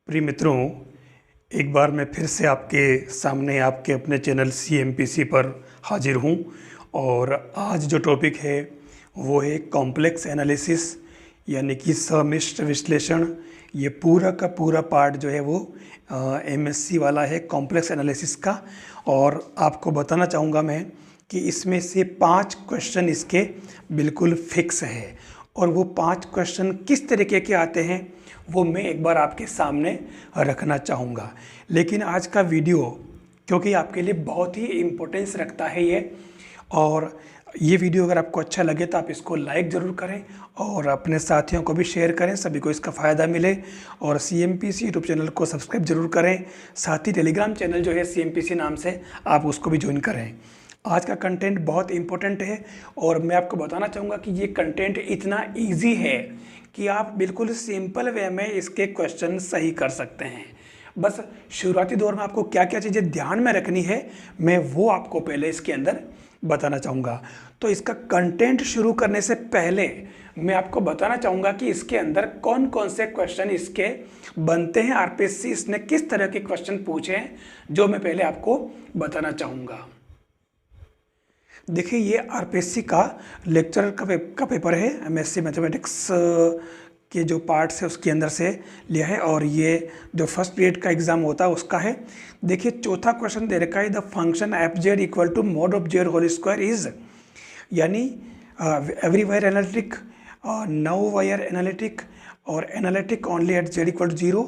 प्रिय मित्रों, एक बार मैं फिर से आपके सामने आपके अपने चैनल CMPC पर हाजिर हूँ। और आज जो टॉपिक है वो है कॉम्प्लेक्स एनालिसिस यानी कि सम्मिश्र विश्लेषण। ये पूरा का पूरा पार्ट जो है वो MSc वाला है कॉम्प्लेक्स एनालिसिस का। और आपको बताना चाहूँगा मैं कि इसमें से 5 क्वेश्चन इसके बिल्कुल फिक्स है। और वो 5 क्वेश्चन किस तरीके के आते हैं वो मैं एक बार आपके सामने रखना चाहूँगा। लेकिन आज का वीडियो क्योंकि आपके लिए बहुत ही इम्पोर्टेंस रखता है ये, और ये वीडियो अगर आपको अच्छा लगे तो आप इसको लाइक ज़रूर करें और अपने साथियों को भी शेयर करें, सभी को इसका फ़ायदा मिले। और CMPC यूट्यूब चैनल को सब्सक्राइब जरूर करें। साथ ही टेलीग्राम चैनल जो है CMPC नाम से, आप उसको भी ज्वाइन करें। आज का कंटेंट बहुत इम्पोर्टेंट है और मैं आपको बताना चाहूँगा कि ये कंटेंट इतना ईजी है कि आप बिल्कुल सिंपल वे में इसके क्वेश्चन सही कर सकते हैं। बस शुरुआती दौर में आपको क्या क्या चीज़ें ध्यान में रखनी है मैं वो आपको पहले इसके अंदर बताना चाहूँगा। तो इसका कंटेंट शुरू करने से पहले मैं आपको बताना चाहूँगा कि इसके अंदर कौन कौन से क्वेश्चन इसके बनते हैं। RPSC इसने किस तरह के क्वेश्चन पूछे हैं जो मैं पहले आपको बताना चाहूँगा। देखिए, ये RPSC का लेक्चर का पेपर है। MSc मैथमेटिक्स के जो पार्ट्स है उसके अंदर से लिया है और ये जो फर्स्ट पीरियड का एग्जाम होता है उसका है। देखिए, चौथा क्वेश्चन दे रखा है, the function fz equal to mod of z whole square is, यानी everywhere analytic, nowhere analytic और analytic only at z equal to 0,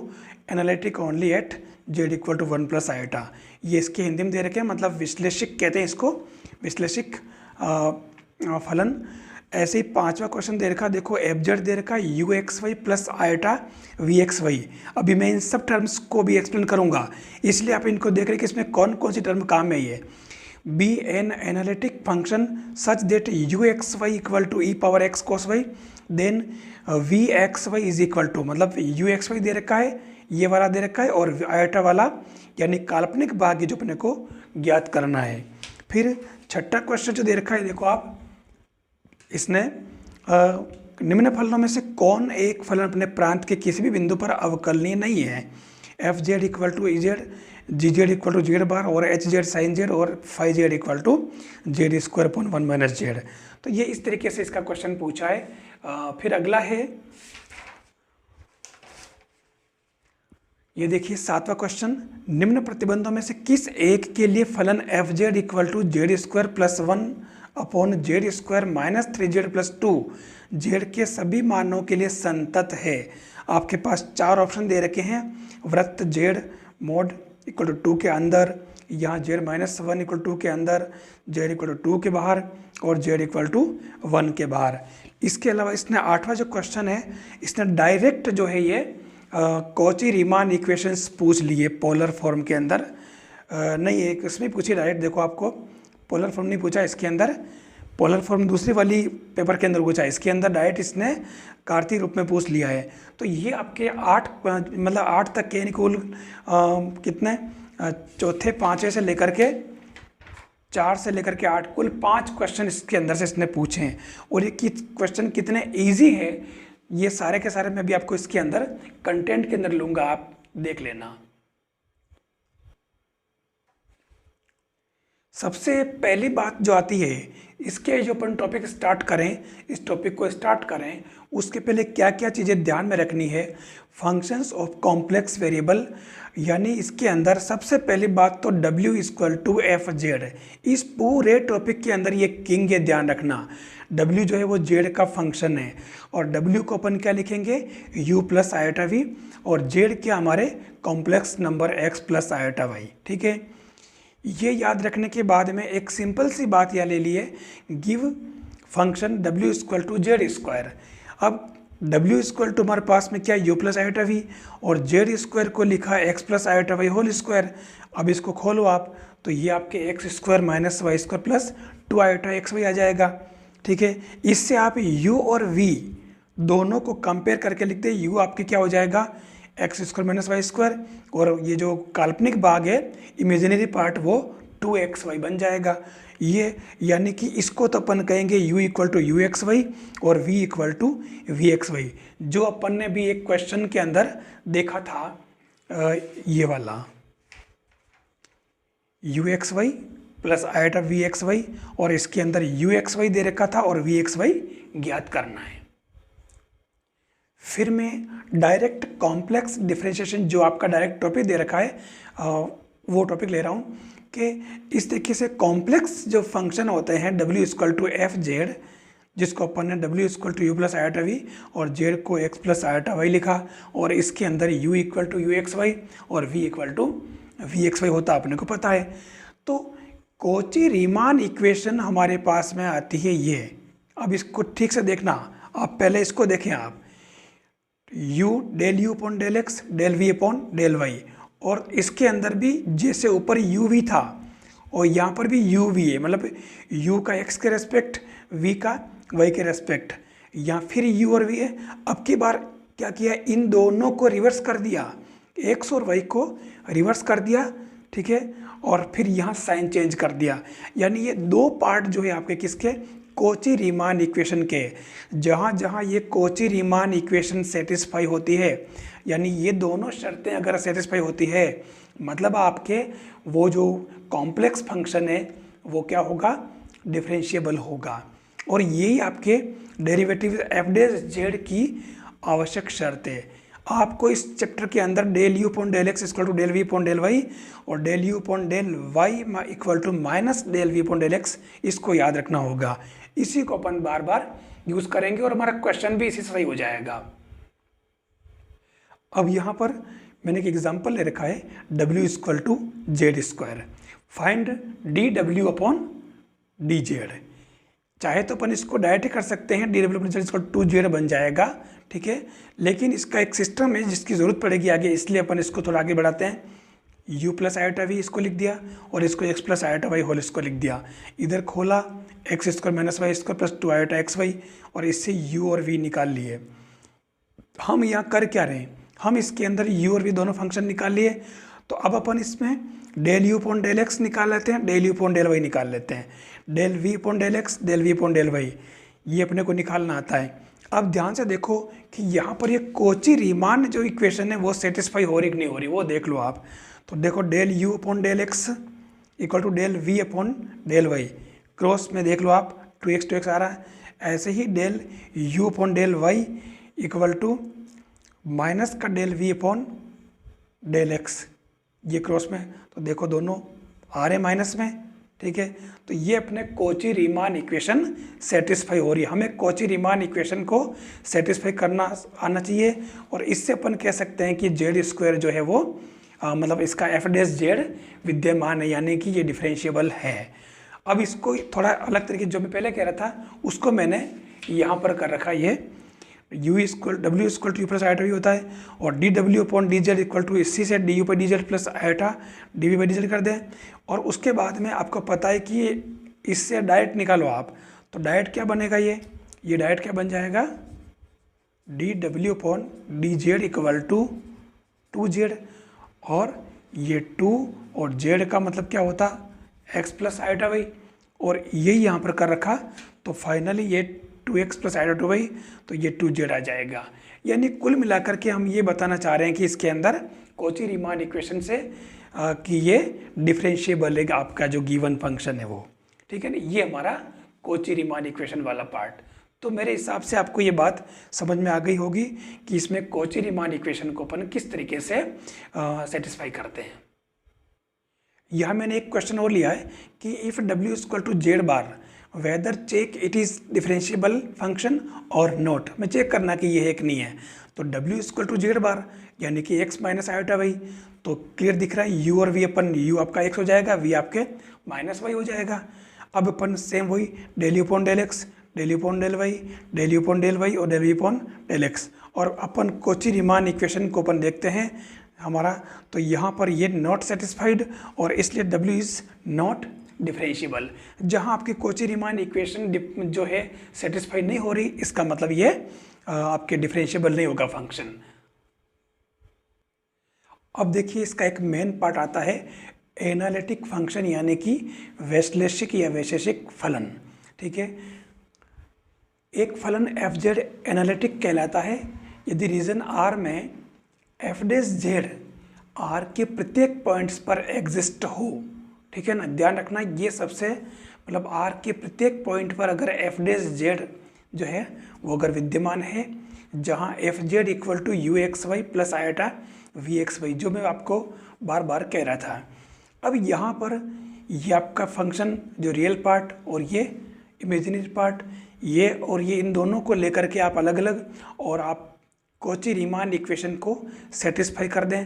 analytic only at z equal to 1 plus iota. ये इसके हिंदी में दे रखे हैं, मतलब विश्लेषिक कहते हैं इसको, विश्लेषिक फलन। ऐसे ही 5वां क्वेश्चन दे रखा, देखो fz दे रखा uxy प्लस आयोटा vxy। अभी मैं इन सब टर्म्स को भी एक्सप्लेन करूंगा, इसलिए आप इनको देख रहे हैं कि इसमें कौन कौन सी टर्म काम में ये। Be an analytic function such that uxy equal to e power x cos y, then vxy is equal to, मतलब uxy दे रखा है, ये वाला दे रखा है, और आयोटा वाला यानी काल्पनिक भाग जो अपने को ज्ञात करना है। फिर छठा क्वेश्चन जो दे रखा है, देखो आप, इसने निम्न फलनों में से कौन एक फलन अपने प्रांत के किसी भी बिंदु पर अवकलनीय नहीं है। fz equal to ez, gz equal to z bar और hz साइन z और phi z equal to z square upon 1 minus z। तो ये इस तरीके से इसका क्वेश्चन पूछा है। फिर अगला है, ये देखिए 7वां क्वेश्चन, निम्न प्रतिबंधों में से किस एक के लिए फलन fz equal to z square plus 1 upon z square minus 3z plus 2 z के सभी मानों के लिए संतत है। आपके पास 4 ऑप्शन दे रखे हैं, वृत्त z मोड इक्वल टू 2 के अंदर, यहाँ z माइनस 1 इक्वल टू के अंदर, z इक्वल टू 2 के बाहर और z इक्वल टू 1 के बाहर। इसके अलावा इसने 8वां जो क्वेश्चन है, इसने डायरेक्ट जो है ये कॉची रीमान इक्वेशंस पूछ लिए पोलर फॉर्म के अंदर। नहीं, एक इसमें पूछी डायरेक्ट, देखो आपको पोलर फॉर्म नहीं पूछा इसके अंदर, पोलर फॉर्म दूसरी वाली पेपर के अंदर पूछा, इसके अंदर डायरेक्ट इसने कार्तीय रूप में पूछ लिया है। तो ये आपके 8 तक के कुल कितने, चौथे 5वें से लेकर के 4 से लेकर के 8, कुल 5 क्वेश्चन इसके अंदर से इसने पूछे हैं। और ये क्वेश्चन कितने ईजी है ये सारे के सारे मैं भी आपको इसके अंदर कंटेंट के अंदर लूंगा, आप देख लेना। सबसे पहली बात जो आती है, इसके जो अपन टॉपिक स्टार्ट करें, इस टॉपिक को स्टार्ट करें उसके पहले क्या क्या चीज़ें ध्यान में रखनी है। फंक्शंस ऑफ कॉम्प्लेक्स वेरिएबल, यानी इसके अंदर सबसे पहली बात तो w equal to f z. इस पूरे टॉपिक के अंदर ये किंग है, ध्यान रखना। w जो है वो z का फंक्शन है और w को अपन क्या लिखेंगे, u प्लस आयोटा v, और z क्या हमारे complex number x plus iota y। ठीक है, ये याद रखने के बाद में एक सिंपल सी बात यह ले लिए, give function w equal to z square. अब w इक्वल टू हमारे पास में क्या, u प्लस आयोटा v, और z स्क्वायर को लिखा है x plus iota y whole square. अब इसको खोलो आप, तो ये आपके x square minus y square plus 2 iota x y आ जाएगा। ठीक है, इससे आप u और v दोनों को कंपेयर करके लिखते हैं, u आपके क्या हो जाएगा, x square minus y square, और ये जो काल्पनिक भाग है इमेजिनरी पार्ट वो 2xy बन जाएगा। ये यानी कि इसको तो अपन कहेंगे u equal to u x y और v equal to v x y, जो अपन ने भी एक क्वेश्चन के अंदर देखा था ये वाला u x y plus iota v x y, और इसके अंदर यू एक्स वाई दे रखा था और वी एक्स वाई ज्ञात करना है। फिर मैं डायरेक्ट कॉम्प्लेक्स डिफरेंशिएशन जो आपका डायरेक्ट टॉपिक दे रखा है वो टॉपिक ले रहा हूँ कि इस तरीके से कॉम्प्लेक्स जो फंक्शन होते हैं w equal to f z, जिसको अपन ने w equal to u plus iota v और z को x प्लस आयोटा वाई लिखा, और इसके अंदर u equal to u x y और v equal to v x y होता अपने को पता है। तो कॉची रीमान इक्वेशन हमारे पास में आती है ये। अब इसको ठीक से देखना, आप पहले इसको देखें आप, u del u upon del x del v upon del y, और इसके अंदर भी जैसे ऊपर u v था और यहाँ पर भी u v है, मतलब u का x के रेस्पेक्ट, v का y के रेस्पेक्ट, या फिर u और v है। अब की बार क्या किया, इन दोनों को रिवर्स कर दिया, x और y को रिवर्स कर दिया, ठीक है, और फिर यहाँ साइन चेंज कर दिया। यानी ये दो पार्ट जो है आपके किसके, कॉची रीमान इक्वेशन के, जहाँ जहाँ ये कॉची रीमान इक्वेशन सेटिस्फाई होती है, यानी ये दोनों शर्तें अगर सेटिस्फाई होती है, मतलब आपके वो जो कॉम्प्लेक्स फंक्शन है वो क्या होगा, डिफरेंशिएबल होगा। और यही आपके डेरिवेटिव एफ डेज जेड की आवश्यक शर्त है। आपको इस चैप्टर के अंदर del u upon del x equal to del v upon del y और del u upon del y equal to minus del v upon del x, इसको याद रखना होगा। इसी को अपन बार बार यूज करेंगे और हमारा क्वेश्चन भी इसी से सही हो जाएगा। अब यहाँ पर मैंने एक एग्जांपल ले रखा है, w equal to z square, find d डब्ल्यू अपॉन डी जेड। चाहे तो अपन इसको डायरेक्ट कर सकते हैं, डी डब्ल्यू upon z equal to z बन जाएगा, ठीक है, लेकिन इसका एक सिस्टम है जिसकी ज़रूरत पड़ेगी आगे, इसलिए अपन इसको थोड़ा आगे बढ़ाते हैं। u प्लस आयोटा वी इसको लिख दिया और इसको x plus iota y whole इसको लिख दिया। इधर खोला x square minus y square plus two iota x y, और इससे u और v निकाल लिए। हम यहाँ कर क्या रहे हैं, हम इसके अंदर u और v दोनों फंक्शन निकाल लिए। तो अब अपन इसमें del u upon del x निकाल लेते हैं, del u upon del y निकाल लेते हैं, del v upon del x del v upon del y, ये अपने को निकालना आता है। अब ध्यान से देखो कि यहाँ पर ये कॉची रीमान जो इक्वेशन है वो सेटिस्फाई हो रही कि नहीं हो रही, वो देख लो आप। तो देखो del u upon del x equal to del v upon del y, cross में देख लो आप 2x 2x आ रहा है। ऐसे ही del u upon del y equal to minus का del v upon del x, ये क्रॉस में, तो देखो दोनों आ रहे माइनस में, ठीक है। तो ये अपने कॉची रीमान इक्वेशन सेटिस्फाई हो रही है। हमें कॉची रीमान इक्वेशन को सेटिस्फाई करना आना चाहिए, और इससे अपन कह सकते हैं कि जेड स्क्वायर जो है वो मतलब इसका एफ डेस जेड विद्यमान है, यानी कि ये डिफरेंशिएबल है। अब इसको थोड़ा अलग तरीके, जो मैं पहले कह रहा था उसको मैंने यहाँ पर कर रखा, ये u इक्वल डब्ल्यू equal to u plus iota v होता है, और डी डब्ल्यू upon d z equal to इसी से डी यू पर d z plus iota d v by d z कर दें। और उसके बाद में आपको पता है कि इससे डायरेक्ट निकालो आप, तो डायरेक्ट क्या बनेगा, ये डायरेक्ट क्या बन जाएगा, डी डब्ल्यू upon d z equal to two z, और ये 2 और जेड का मतलब क्या होता, x प्लस आयोटा वाई, और यही यहाँ पर कर रखा, तो फाइनली ये 2x प्लस आयोटा वाई, तो ये 2z आ जाएगा। यानी कुल मिलाकर के हम ये बताना चाह रहे हैं कि इसके अंदर कॉची रीमान इक्वेशन से कि ये डिफरेंशिएबल है आपका जो गिवन फंक्शन है वो, ठीक है ना। ये हमारा कॉची रीमान इक्वेशन वाला पार्ट। तो मेरे हिसाब से आपको ये बात समझ में आ गई होगी कि इसमें कॉची रीमान इक्वेशन को अपन किस तरीके से सेटिस्फाई करते हैं। यहाँ मैंने एक क्वेश्चन और लिया है कि if w equal to z bar whether check it is differentiable function और नॉट, में चेक करना कि ये है कि नहीं है। तो w equal to z bar यानी कि x माइनस आयोटा वाई, तो क्लियर दिख रहा है u और v अपन, u आपका x हो जाएगा, v आपके माइनस वाई हो जाएगा। अब अपन सेम वही del u upon del x, del u upon del y, del u upon del y और del u upon del x, और अपन कॉची रीमान इक्वेशन को अपन देखते हैं हमारा। तो यहाँ पर ये नॉट सेटिस्फाइड, और इसलिए w इज़ नॉट डिफरेंशिएबल। जहाँ आपकी कॉची रीमान इक्वेशन जो है सेटिस्फाई नहीं हो रही, इसका मतलब ये आपके डिफरेंशिएबल नहीं होगा फंक्शन। अब देखिए इसका एक मेन पार्ट आता है एनालिटिक फंक्शन, यानी कि वैश्लेषिक या वैशेषिक फलन, ठीक है। एक फलन एफ जेड एनालिटिक कहलाता है यदि रीजन आर में एफ डेस जेड आर के प्रत्येक पॉइंट्स पर एग्जिस्ट हो, ठीक है ना, ध्यान रखना ये सबसे मतलब आर के प्रत्येक पॉइंट पर अगर एफ डेज जेड जो है वो अगर विद्यमान है, जहाँ f z equal to u x y plus iota v x y, जो मैं आपको बार बार कह रहा था। अब यहाँ पर ये आपका फंक्शन जो रियल पार्ट और ये इमेजिनरी पार्ट, ये और ये इन दोनों को लेकर के आप अलग अलग और आप कॉची रीमान इक्वेशन को सेटिस्फाई कर दें।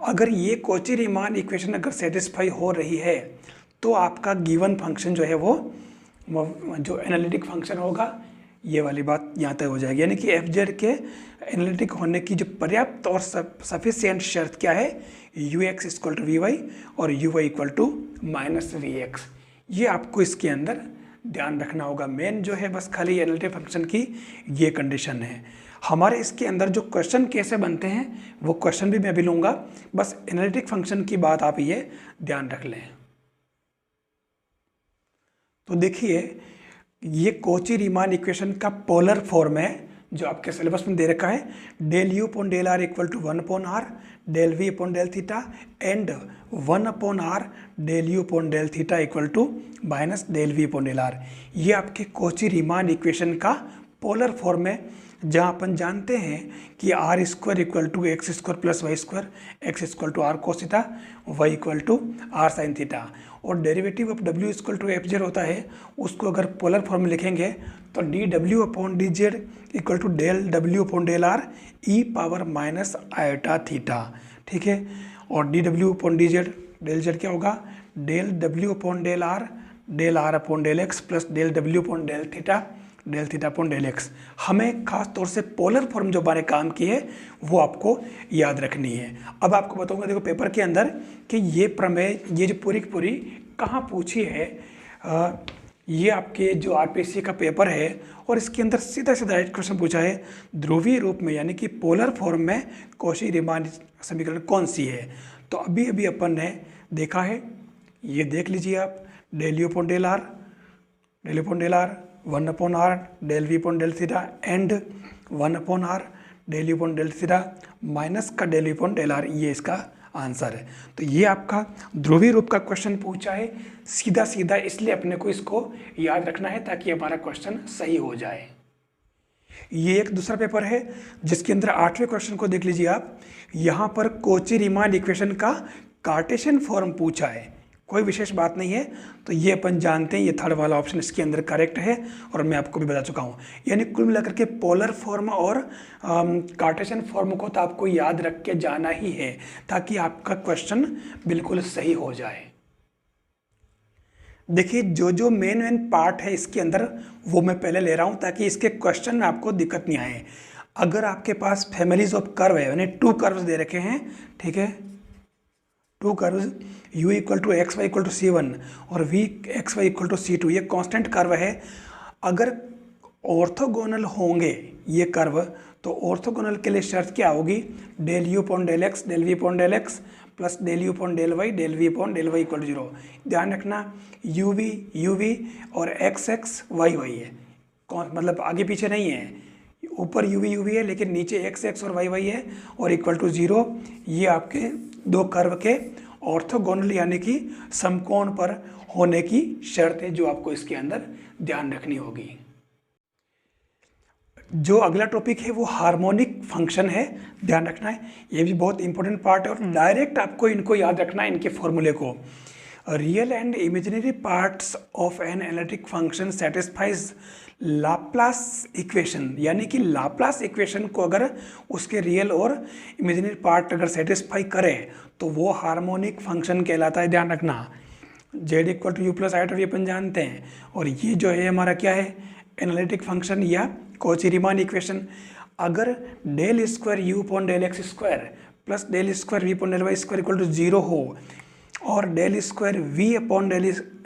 अगर ये कॉची रीमान इक्वेशन अगर सेटिस्फाई हो रही है तो आपका गिवन फंक्शन जो है वो जो एनालिटिक फंक्शन होगा, ये वाली बात यहाँ तक हो जाएगी। यानी कि एफ जेड के एनालिटिक होने की जो पर्याप्त और सफिशिएंट शर्त क्या है, u x equal to v y और u y equal to minus v x. ये आपको इसके अंदर ध्यान रखना होगा। मेन जो है बस खाली एनालिटिक फंक्शन की ये कंडीशन है। हमारे इसके अंदर जो क्वेश्चन कैसे बनते हैं वो क्वेश्चन भी मैं अभी लूँगा, बस एनालिटिक फंक्शन की बात आप ये ध्यान रख लें। तो देखिए ये कॉची रीमान इक्वेशन का पोलर फॉर्म है जो आपके सिलेबस में दे रखा है, del u upon del r equal to 1 upon r del v upon del theta and 1 upon r del u upon del theta equal to minus del v upon del r. ये आपके Cauchy Riemann equation का polar form है, जहाँ अपन जानते हैं कि r square equal to x square plus Y square, x equal to are cos theta, Y equal to are sine theta, और derivative of W equal to f Z होता है। उसको अगर पोलर फॉर्म में लिखेंगे तो डी डब्ल्यू upon d z equal to del डब्ल्यू upon del R E power minus iota theta, ठीक है। और डी डब्ल्यू upon d Z, del Z क्या होगा, डेल डब्ल्यू upon del are upon del x plus del डब्ल्यू upon del theta upon del x. हमें खास तौर से पोलर फॉर्म जो हमारे काम की है वो आपको याद रखनी है। अब आपको बताऊंगा, देखो पेपर के अंदर कि ये प्रमेय, ये जो पूरी की पूरी कहाँ पूछी है, ये आपके जो आरपीसी का पेपर है और इसके अंदर सीधा सीधा एक क्वेश्चन पूछा है, ध्रुवीय रूप में यानी कि पोलर फॉर्म में कॉची रीमान समीकरण कौन सी है। तो अभी अभी अपन ने देखा है, ये देख लीजिए आप, del u upon del r 1 upon r del v upon del theta and 1 upon r del u upon del theta minus का del u upon del r, ये इसका आंसर है। तो ये आपका ध्रुवीय रूप का क्वेश्चन पूछा है सीधा सीधा, इसलिए अपने को इसको याद रखना है ताकि हमारा क्वेश्चन सही हो जाए। ये एक दूसरा पेपर है जिसके अंदर 8वें क्वेश्चन को देख लीजिए आप। यहाँ पर कॉची रीमान इक्वेशन का कार्टेशियन फॉर्म पूछा है, कोई विशेष बात नहीं है। तो ये अपन जानते हैं, ये थर्ड वाला ऑप्शन इसके अंदर करेक्ट है और मैं आपको भी बता चुका हूँ। यानी कुल मिलाकर के पोलर फॉर्म और कार्टेशियन फॉर्म को तो आपको याद रख के जाना ही है ताकि आपका क्वेश्चन बिल्कुल सही हो जाए। देखिए जो मेन पार्ट है इसके अंदर वो मैं पहले ले रहा हूँ ताकि इसके क्वेश्चन में आपको दिक्कत नहीं आए। अगर आपके पास फैमिलीज ऑफ कर्व है, यानी 2 कर्व्स दे रखे हैं, ठीक है, 2 curves u equal to x y equal to C1 और v x y equal to C2, ये कांस्टेंट कर्व है। अगर ऑर्थोगोनल होंगे ये कर्व तो ऑर्थोगोनल के लिए शर्त क्या होगी, del u upon del x del v upon del x plus del u upon del v upon del y equal to 0। ध्यान रखना यू वी और एक्स वाई है, मतलब आगे पीछे नहीं है, ऊपर यू वी है लेकिन नीचे एक्स और वाई है और इक्वल टू 0। ये आपके 2 कर्व के ऑर्थोगोनल यानी कि समकोण पर होने की शर्त है जो आपको इसके अंदर ध्यान रखनी होगी। जो अगला टॉपिक है वो हार्मोनिक फंक्शन है, ध्यान रखना है, ये भी बहुत इंपॉर्टेंट पार्ट है और डायरेक्ट आपको इनको याद रखना है, इनके फॉर्मूले को। Real and imaginary parts of an analytic function satisfies Laplace equation, यानी कि लाप्लास इक्वेशन को अगर उसके रियल और इमेजिनरी पार्ट अगर सेटिस्फाई करे तो वो हार्मोनिक फंक्शन कहलाता है। ध्यान रखना, z equal to u plus iota अपन जानते हैं, और ये जो है हमारा क्या है, एनालिटिक फंक्शन या कॉची रीमान इक्वेशन। अगर del square u upon del x square plus del square v upon del y square equal to 0 हो और del square v upon del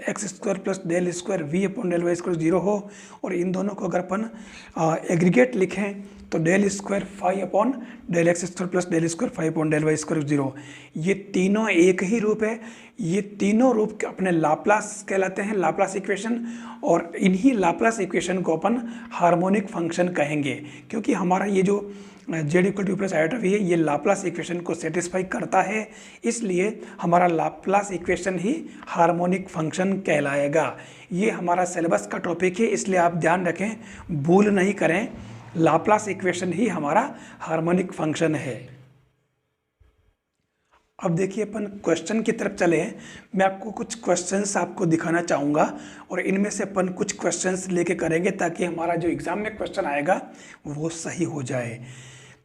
x square plus del square v upon del y square 0 हो, और इन दोनों को अगर अपन aggregate लिखें तो del square phi upon del x square plus del square phi upon del y square 0। ये तीनों एक ही रूप है, ये तीनों रूप अपने लाप्लास कहलाते हैं, लाप्लास इक्वेशन, और इन्हीं लाप्लास इक्वेशन को अपन हार्मोनिक फंक्शन कहेंगे क्योंकि हमारा ये जो z equal to plus iota v है, ये लाप्लास इक्वेशन को सेटिस्फाई करता है, इसलिए हमारा लाप्लास इक्वेशन ही हार्मोनिक फंक्शन कहलाएगा। ये हमारा सिलेबस का टॉपिक है, इसलिए आप ध्यान रखें, भूल नहीं करें, लाप्लास इक्वेशन ही हमारा हार्मोनिक फंक्शन है। अब देखिए अपन क्वेश्चन की तरफ चले हैं। मैं आपको कुछ क्वेश्चंस आपको दिखाना चाहूँगा और इनमें से अपन कुछ क्वेश्चंस लेके करेंगे ताकि हमारा जो एग्ज़ाम में क्वेश्चन आएगा वो सही हो जाए।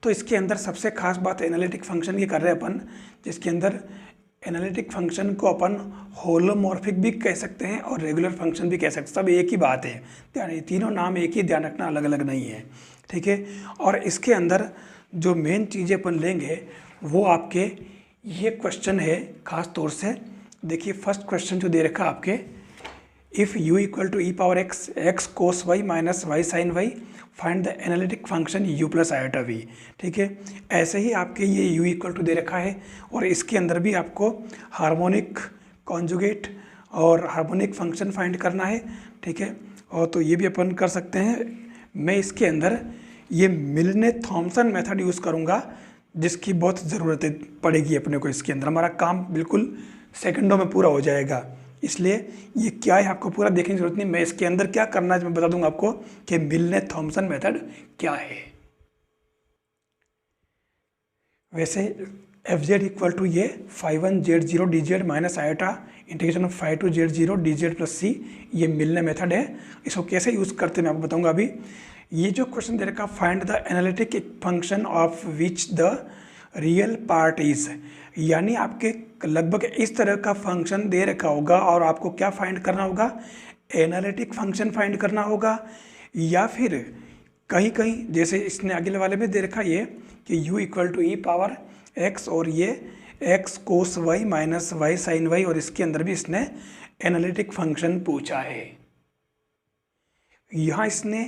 तो इसके अंदर सबसे खास बात एनालिटिक फंक्शन की कर रहे हैं अपन, जिसके अंदर एनालिटिक फंक्शन को अपन होलोमॉर्फिक भी कह सकते हैं और रेगुलर फंक्शन भी कह सकते हैं, सब एक ही बात है। ध्यान, तीनों नाम एक ही, ध्यान रखना, अलग अलग नहीं है, ठीक है। और इसके अंदर जो मेन चीज़ें अपन लेंगे वो आपके ये क्वेश्चन है खास तौर से। देखिए फर्स्ट क्वेश्चन जो दे रखा है आपके, if u equal to e power x x cos y minus y sine y find the analytic function u plus iota v, ठीक है। ऐसे ही आपके ये u इक्वल टू दे रखा है और इसके अंदर भी आपको हार्मोनिक कॉन्जुगेट और हार्मोनिक फंक्शन फाइंड करना है, ठीक है। और तो ये भी अपन कर सकते हैं। मैं इसके अंदर ये मिलने थॉमसन मेथड यूज़ करूँगा, जिसकी बहुत ज़रूरत पड़ेगी अपने को। इसके अंदर हमारा काम बिल्कुल सेकंडों में पूरा हो जाएगा, इसलिए ये क्या है आपको पूरा देखने की जरूरत नहीं। मैं इसके अंदर क्या करना है मैं बता दूंगा आपको कि मिलने थॉमसन मेथड क्या है। वैसे एफ जेड इक्वल टू ये phi one z zero d z minus iota integration of phi two z zero d z plus c, ये मिलने मेथड है। इसको कैसे यूज़ करते हैं मैं आपको बताऊंगा अभी। ये जो क्वेश्चन दे रखा, find the analytic function of which the real part is, यानी आपके लगभग इस तरह का फंक्शन दे रखा होगा और आपको क्या फाइंड करना होगा, एनालिटिक फंक्शन फाइंड करना होगा। या फिर कहीं कहीं जैसे इसने अगले वाले में दे रखा ये कि u equal to e power x और ये x cos y minus y sine y, और इसके अंदर भी इसने एनालिटिक फंक्शन पूछा है। यहाँ इसने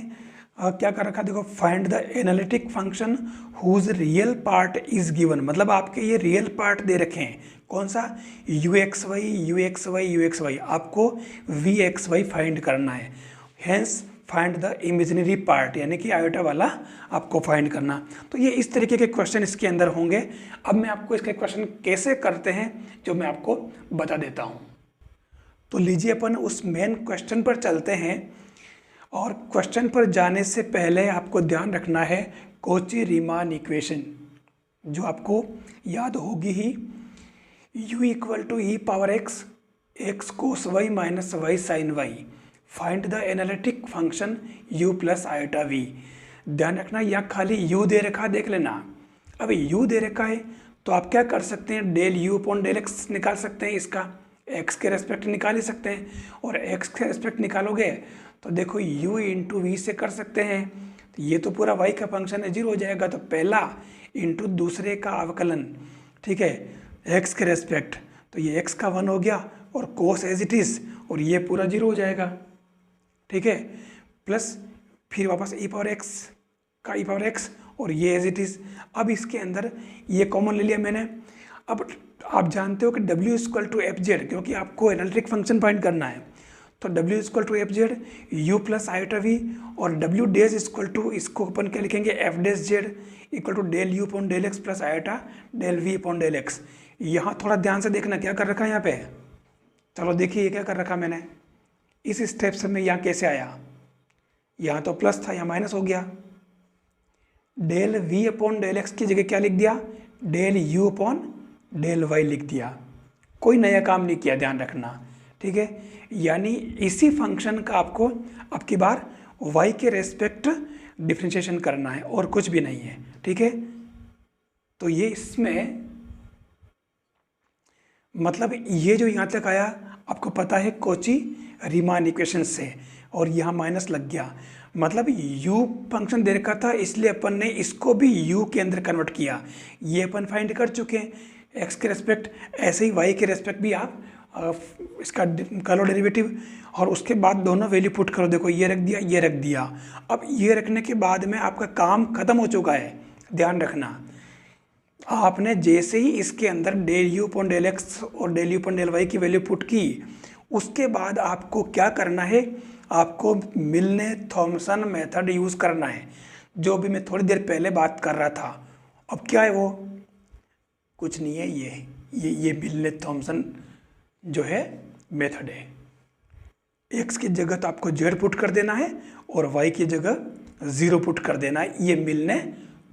क्या कर रखा, देखो find the analytic function whose real part is given, मतलब आपके ये रियल पार्ट दे रखे हैं। कौन सा, u x y u x y u x y, आपको वी एक्स वाई फाइंड करना है। Hence find the imaginary part, यानी कि आयोटा वाला आपको फाइंड करना। तो ये इस तरीके के क्वेश्चन इसके अंदर होंगे। अब मैं आपको इसके क्वेश्चन कैसे करते हैं जो मैं आपको बता देता हूँ। तो लीजिए अपन उस मेन क्वेश्चन पर चलते हैं। और क्वेश्चन पर जाने से पहले आपको ध्यान रखना है कोची रीमान इक्वेशन, जो आपको याद होगी ही, u equal to e power x x cos y minus y sine y find the analytic function u plus iota v। ध्यान रखना यहाँ खाली u दे रखा, देख लेना। अब u दे रखा है तो आप क्या कर सकते हैं, del u upon del x निकाल सकते हैं, इसका x के रेस्पेक्ट निकाल ही सकते हैं। और x के रेस्पेक्ट निकालोगे तो देखो u इंटू वी से कर सकते हैं, तो ये तो पूरा y का फंक्शन है, जीरो हो जाएगा। तो पहला इंटू दूसरे का अवकलन, ठीक है, x के रेस्पेक्ट, तो ये x का 1 हो गया और कोस एज इट इज़, और ये पूरा जीरो हो जाएगा, ठीक है। प्लस फिर वापस ई पावर एक्स का ई पावर एक्स और ये एज इट इज़। अब इसके अंदर ये कॉमन ले लिया मैंने। अब आप जानते हो कि w equal to f z, क्योंकि आपको एनालिटिक फंक्शन फाइंड करना है, तो w equal to f z u plus iota v, और w डेज इक्वल टू, इसको अपन क्या लिखेंगे, f dash z equal to del u upon del x plus iota del v upon del x. यहाँ थोड़ा ध्यान से देखना क्या कर रखा है यहाँ पे। चलो देखिए ये क्या कर रखा मैंने, इस स्टेप से मैं यहाँ कैसे आया, यहाँ तो प्लस था, यहाँ माइनस हो गया। Del v upon del x की जगह क्या लिख दिया, del u upon del y लिख दिया। कोई नया काम नहीं किया, ध्यान रखना, ठीक है। यानी इसी फंक्शन का आपको अब की बार y के रेस्पेक्ट डिफरेंशिएशन करना है और कुछ भी नहीं है, ठीक है। तो ये इसमें मतलब ये जो यहाँ तक आया आपको पता है कोची रीमान इक्वेशन से, और यहाँ माइनस लग गया, मतलब u फंक्शन दे रखा था, इसलिए अपन ने इसको भी u के अंदर कन्वर्ट किया। ये अपन फाइंड कर चुके हैं x के रेस्पेक्ट, ऐसे ही y के रेस्पेक्ट भी आप इसका कर लो डेरिवेटिव, और उसके बाद दोनों वैल्यू पुट करो। देखो ये रख दिया, ये रख दिया। अब ये रखने के बाद में आपका काम खत्म हो चुका है। ध्यान रखना, आपने जैसे ही इसके अंदर del u upon del x और del u upon del y की वैल्यू पुट की, उसके बाद आपको क्या करना है, आपको मिलने थॉमसन मेथड यूज़ करना है। जो भी मैं थोड़ी देर पहले बात कर रहा था। अब क्या है वो, कुछ नहीं है, ये मिलने थॉमसन जो है मेथड है। एक्स की जगह तो आपको जेड पुट कर देना है और वाई की जगह 0 पुट कर देना है, ये मिलने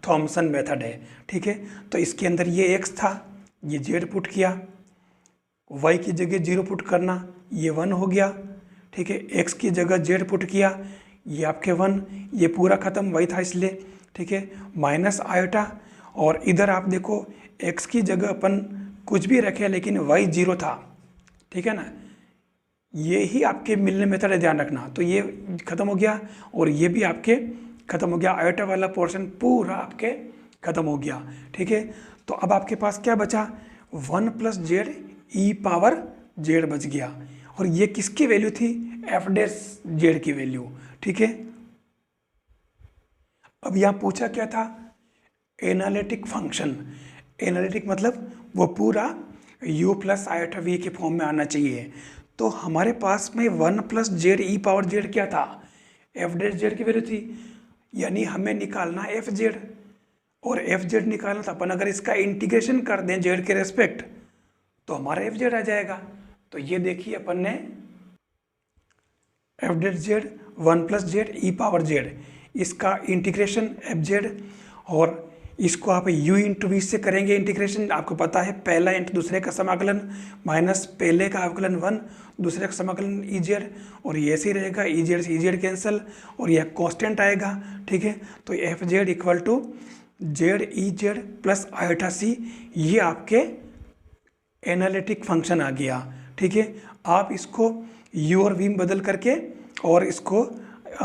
थॉमसन मेथड है। ठीक है, तो इसके अंदर ये एक्स था, ये जेड पुट किया, वाई की जगह 0 पुट करना, ये 1 हो गया। ठीक है, एक्स की जगह जेड पुट किया, ये आपके 1, ये पूरा ख़त्म, वही था इसलिए। ठीक है, माइनस आयोटा, और इधर आप देखो एक्स की जगह अपन कुछ भी रखे लेकिन वाई 0 था। ठीक है ना, ये ही आपके मिलने मेथड है, ध्यान रखना। तो ये ख़त्म हो गया और ये भी आपके ख़त्म हो गया, आयोटा वाला पोर्शन पूरा आपके ख़त्म हो गया। ठीक है, तो अब आपके पास क्या बचा, 1 plus z e power Z बच गया, और ये किसकी वैल्यू थी, एफ डैश जेड की वैल्यू। ठीक है, अब यहाँ पूछा क्या था, एनालिटिक फंक्शन। एनालिटिक मतलब वो पूरा u प्लस आयोटा v के फॉर्म में आना चाहिए। तो हमारे पास में 1 plus z e power Z क्या था, एफ डैश जेड की वैल्यू थी, यानी हमें निकालना एफ जेड, और एफ जेड निकालना था अपन अगर इसका इंटीग्रेशन कर दें जेड के रेस्पेक्ट तो हमारा एफ जेड आ जाएगा। तो ये देखिए अपन ने f dash z 1 plus z e power z, इसका इंटीग्रेशन एफ जेड, और इसको आप u इंटू वी से करेंगे इंटीग्रेशन। आपको पता है पहला इंटू दूसरे का समाकलन माइनस पहले का अवकलन 1, दूसरे का समाकलन ई जेड, और ये ऐसे ही रहेगा, ई जेड से ई जेड कैंसिल और यह कांस्टेंट आएगा। ठीक है, तो f z equal to z e z plus iota c, ये आपके एनालिटिक फंक्शन आ गया। ठीक है, आप इसको u और v में बदल करके और इसको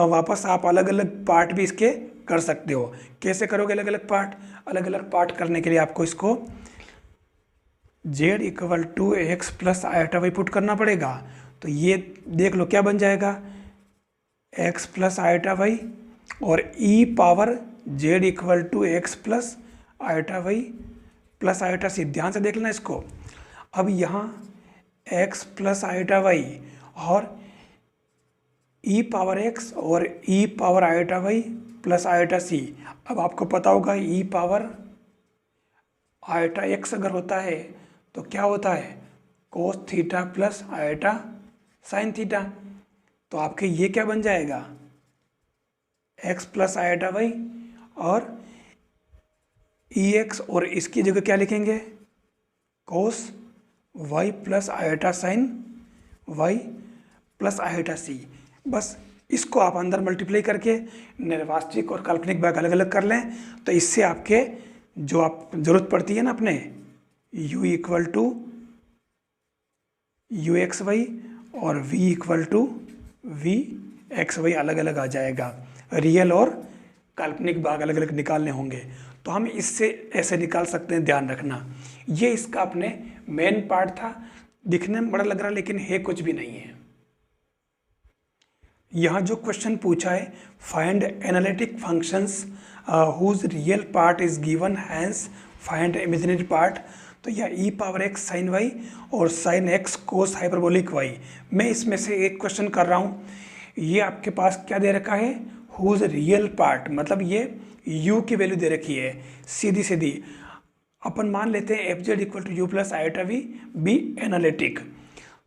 वापस आप अलग अलग पार्ट भी इसके कर सकते हो। कैसे करोगे अलग अलग पार्ट, अलग अलग पार्ट करने के लिए आपको इसको z equal to x plus iota y put करना पड़ेगा। तो ये देख लो क्या बन जाएगा, x प्लस आयोटा वाई और e power z equal to x plus iota y plus iota c. ध्यान से देख लेना इसको। अब यहाँ x प्लस आयोटा वाई और e पावर x और e power iota y plus iota c. अब आपको पता होगा e पावर आयोटा x अगर होता है तो क्या होता है, cos theta plus iota sine theta. तो आपके ये क्या बन जाएगा, x प्लस आयोटा वाई और ex, और इसकी जगह क्या लिखेंगे, cos y plus iota sine y plus iota c. बस इसको आप अंदर मल्टीप्लाई करके निर्वास्तविक और काल्पनिक भाग अलग अलग कर लें, तो इससे आपके जो आप जरूरत पड़ती है ना अपने u equal to u x y और v equal to v x y अलग अलग आ जाएगा। रियल और काल्पनिक भाग अलग अलग निकालने होंगे, तो हम इससे ऐसे निकाल सकते हैं, ध्यान रखना। ये इसका अपने मेन पार्ट था, दिखने में बड़ा लग रहा लेकिन है कुछ भी नहीं है। यहाँ जो क्वेश्चन पूछा है, find analytic functions whose real part is given, hence find imaginary part. तो यह e power x sine y और sine x cos hyperbolic y, मैं इसमें से एक क्वेश्चन कर रहा हूँ। ये आपके पास क्या दे रखा है, हुज रियल पार्ट, मतलब ये u की वैल्यू दे रखी है सीधी सीधी। अपन मान लेते हैं f z equal to u plus iota v be analytic.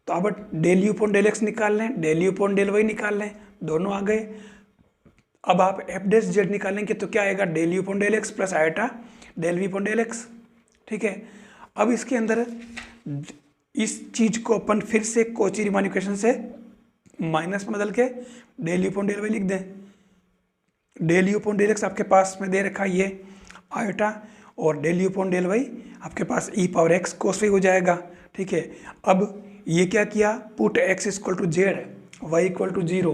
तो अब del you pawn del x निकाल लें, del you pawn del y निकाल लें, दोनों आ गए। अब आप एफ डैश जेड निकालेंगे तो क्या आएगा, del you pawn del x plus iota del v upon del x. ठीक है, अब इसके अंदर इस चीज को अपन फिर से कोची रीमान इक्वेशन से माइनस में बदल के del you pawn del y लिख दें। Del you pawn del x आपके पास में दे रखा ये आयोटा, और डेल यू पॉन डेल वाई आपके पास e power x cos y हो जाएगा। ठीक है, अब ये क्या किया, put x equal to z y equal to 0,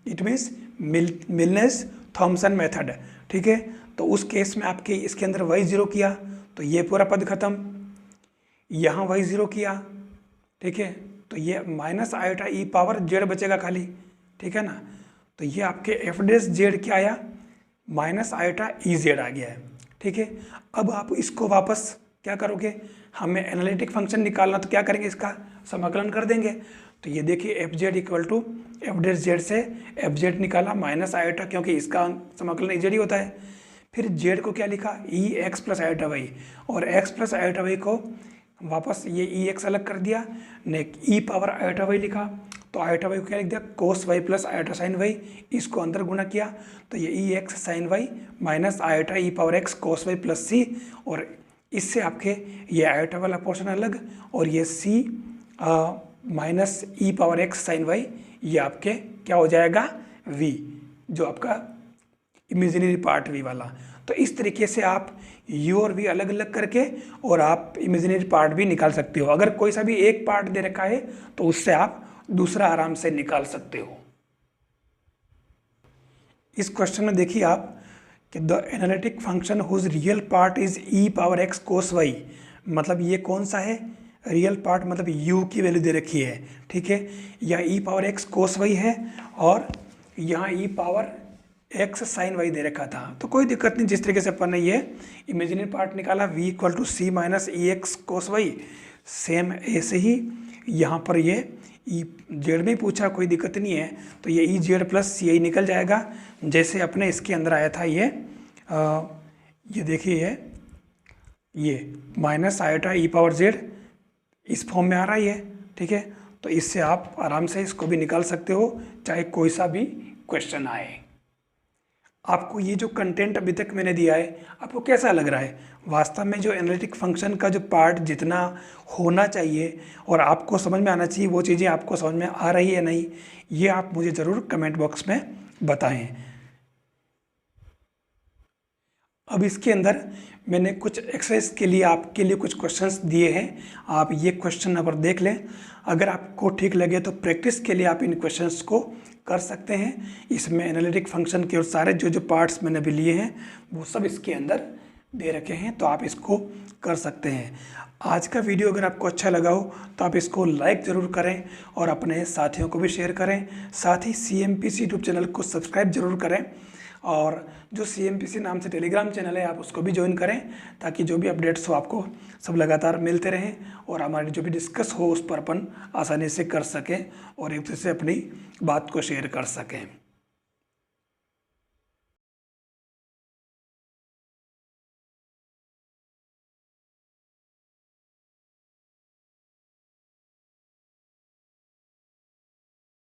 it means Milne's Thomson method. ठीक है, तो उस केस में आपके इसके अंदर वाई 0 किया तो ये पूरा पद खत्म, यहाँ वाई 0 किया। ठीक है, तो ये minus iota e power Z बचेगा खाली। ठीक है ना, तो ये आपके एफ डैश जेड क्या आया, माइनस आयोटा ई जेड आ गया है। ठीक है, अब आप इसको वापस क्या करोगे, हमें एनालिटिक फंक्शन निकालना, तो क्या करेंगे, इसका समाकलन कर देंगे। तो ये देखिए f z equal to f dash z से एफ जेड निकाला माइनस आयोटा, क्योंकि इसका समाकलन ई जेड ही होता है। फिर जेड को क्या लिखा, ई एक्स प्लस आयोटा वाई, और एक्स प्लस आयोटा वाई को वापस ये ई एक्स अलग कर दिया, ने ई पावर आयोटा वाई लिखा, तो आयोटा वाई को क्या लिख दिया, cos y plus iota sine y, इसको अंदर गुणा किया तो ये e x sine y minus iota e power x cos y plus c, और इससे आपके ये आयोटा वाला पोर्शन अलग और ये सी माइनस ई पावर एक्स साइन वाई, ये आपके क्या हो जाएगा, वी, जो आपका इमेजिनरी पार्ट वी वाला। तो इस तरीके से आप यू और वी अलग अलग करके और आप इमेजिनरी पार्ट भी निकाल सकते हो। अगर कोई सा भी एक पार्ट दे रखा है तो उससे आप दूसरा आराम से निकाल सकते हो। इस क्वेश्चन में देखिए आप कि the analytic function whose real part is e power x cos y, मतलब ये कौन सा है, रियल पार्ट मतलब u की वैल्यू दे रखी है, ठीक है, या e power x cos y है और यहाँ e power x sine y दे रखा था। तो कोई दिक्कत नहीं, जिस तरीके से अपन ने ये इमेजिनरी पार्ट निकाला v equal to c minus e x cos y, same ऐसे ही यहाँ पर ये ई जेड में पूछा, कोई दिक्कत नहीं है, तो ये ई जेड प्लस सी आई निकल जाएगा, जैसे अपने इसके अंदर आया था ये देखिए ये minus iota e power Z इस फॉर्म में आ रहा है, ठीक है। तो इससे आप आराम से इसको भी निकाल सकते हो, चाहे कोई सा भी क्वेश्चन आए। आपको ये जो कंटेंट अभी तक मैंने दिया है, आपको कैसा लग रहा है? वास्तव में जो एनालिटिक फंक्शन का जो पार्ट जितना होना चाहिए और आपको समझ में आना चाहिए, वो चीज़ें आपको समझ में आ रही है नहीं, ये आप मुझे ज़रूर कमेंट बॉक्स में बताएं। अब इसके अंदर मैंने कुछ एक्सरसाइज के लिए आपके लिए कुछ क्वेश्चंस दिए हैं, आप ये क्वेश्चन नंबर देख लें। अगर आपको ठीक लगे तो प्रैक्टिस के लिए आप इन क्वेश्चंस को कर सकते हैं। इसमें एनालिटिक फंक्शन के और सारे जो पार्ट्स मैंने अभी लिए हैं वो सब इसके अंदर दे रखे हैं, तो आप इसको कर सकते हैं। आज का वीडियो अगर आपको अच्छा लगा हो तो आप इसको लाइक ज़रूर करें और अपने साथियों को भी शेयर करें। साथ ही CMPC यूट्यूब चैनल को सब्सक्राइब जरूर करें, और जो CMPC नाम से टेलीग्राम चैनल है आप उसको भी ज्वाइन करें, ताकि जो भी अपडेट्स हो आपको सब लगातार मिलते रहें और हमारी जो भी डिस्कस हो उस पर अपन आसानी से कर सकें और एक दूसरे से अपनी बात को शेयर कर सकें।